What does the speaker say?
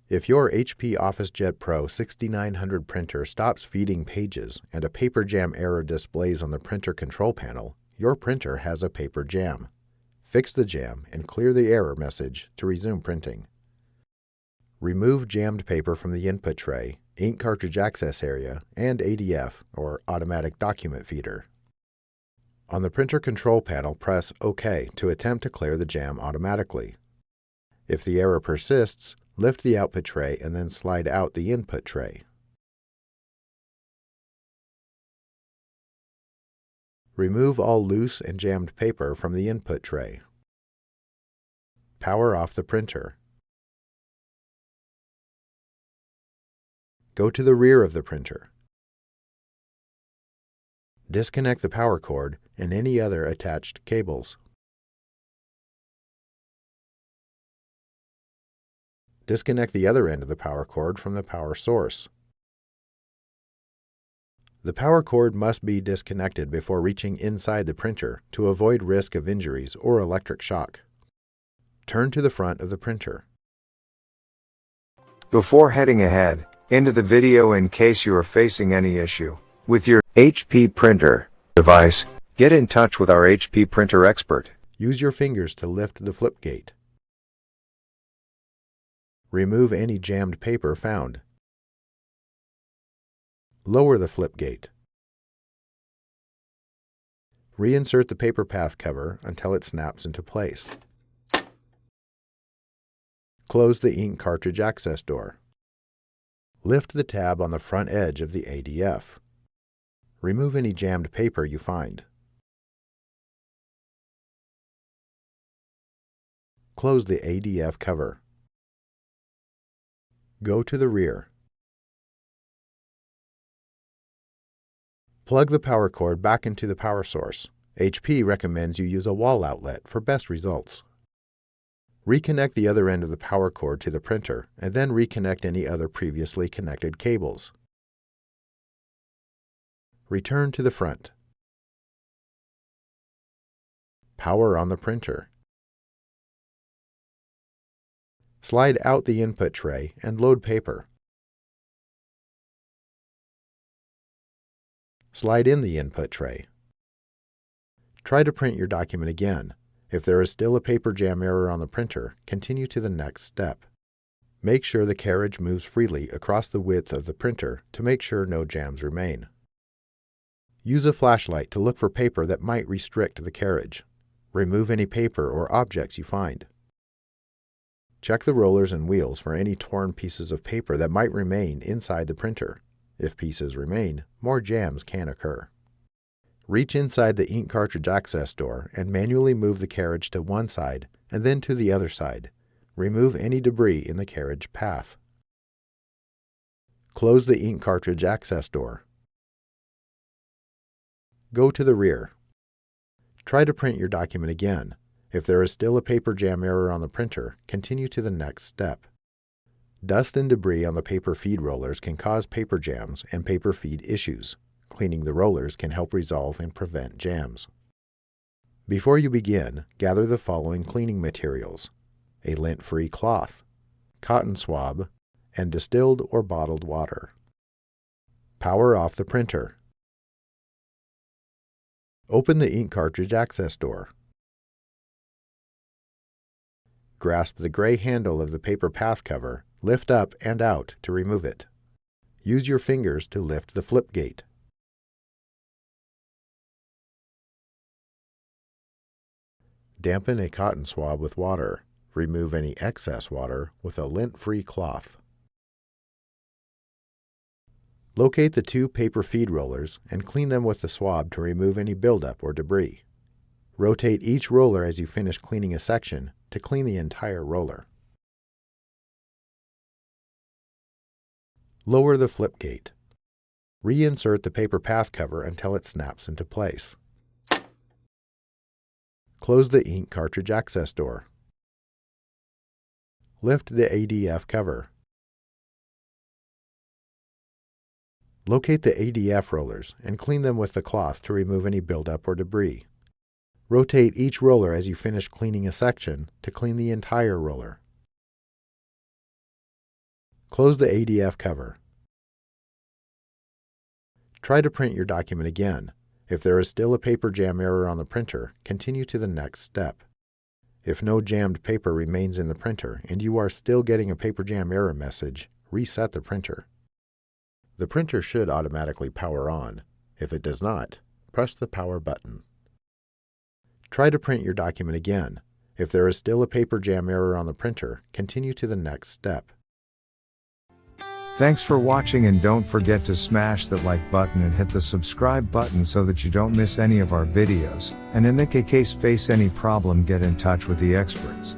If your HP OfficeJet Pro 6900 printer stops feeding pages and a paper jam error displays on the printer control panel, your printer has a paper jam. Fix the jam and clear the error message to resume printing. Remove jammed paper from the input tray, ink cartridge access area, and ADF, or automatic document feeder. On the printer control panel, press OK to attempt to clear the jam automatically. If the error persists, lift the output tray and then slide out the input tray. Remove all loose and jammed paper from the input tray. Power off the printer. Go to the rear of the printer. Disconnect the power cord and any other attached cables. Disconnect the other end of the power cord from the power source. The power cord must be disconnected before reaching inside the printer to avoid risk of injuries or electric shock. Turn to the front of the printer. Before heading ahead into the video, in case you are facing any issue with your HP printer device, get in touch with our HP printer expert. Use your fingers to lift the flip gate. Remove any jammed paper found. Lower the flip gate. Reinsert the paper path cover until it snaps into place. Close the ink cartridge access door. Lift the tab on the front edge of the ADF. Remove any jammed paper you find. Close the ADF cover. Go to the rear. Plug the power cord back into the power source. HP recommends you use a wall outlet for best results. Reconnect the other end of the power cord to the printer and then reconnect any other previously connected cables. Return to the front. Power on the printer. Slide out the input tray and load paper. Slide in the input tray. Try to print your document again. If there is still a paper jam error on the printer, continue to the next step. Make sure the carriage moves freely across the width of the printer to make sure no jams remain. Use a flashlight to look for paper that might restrict the carriage. Remove any paper or objects you find. Check the rollers and wheels for any torn pieces of paper that might remain inside the printer. If pieces remain, more jams can occur. Reach inside the ink cartridge access door and manually move the carriage to one side and then to the other side. Remove any debris in the carriage path. Close the ink cartridge access door. Go to the rear. Try to print your document again. If there is still a paper jam error on the printer, continue to the next step. Dust and debris on the paper feed rollers can cause paper jams and paper feed issues. Cleaning the rollers can help resolve and prevent jams. Before you begin, gather the following cleaning materials: a lint-free cloth, cotton swab, and distilled or bottled water. Power off the printer. Open the ink cartridge access door. Grasp the gray handle of the paper path cover, lift up and out to remove it. Use your fingers to lift the flip gate. Dampen a cotton swab with water. Remove any excess water with a lint-free cloth. Locate the two paper feed rollers and clean them with the swab to remove any buildup or debris. Rotate each roller as you finish cleaning a section to clean the entire roller. Lower the flip gate. Reinsert the paper path cover until it snaps into place. Close the ink cartridge access door. Lift the ADF cover. Locate the ADF rollers and clean them with the cloth to remove any buildup or debris. Rotate each roller as you finish cleaning a section to clean the entire roller. Close the ADF cover. Try to print your document again. If there is still a paper jam error on the printer, continue to the next step. If no jammed paper remains in the printer and you are still getting a paper jam error message, reset the printer. The printer should automatically power on. If it does not, press the power button. Try to print your document again. If there is still a paper jam error on the printer, continue to the next step. Thanks for watching, and don't forget to smash that like button and hit the subscribe button so that you don't miss any of our videos, and in the case face any problem, get in touch with the experts.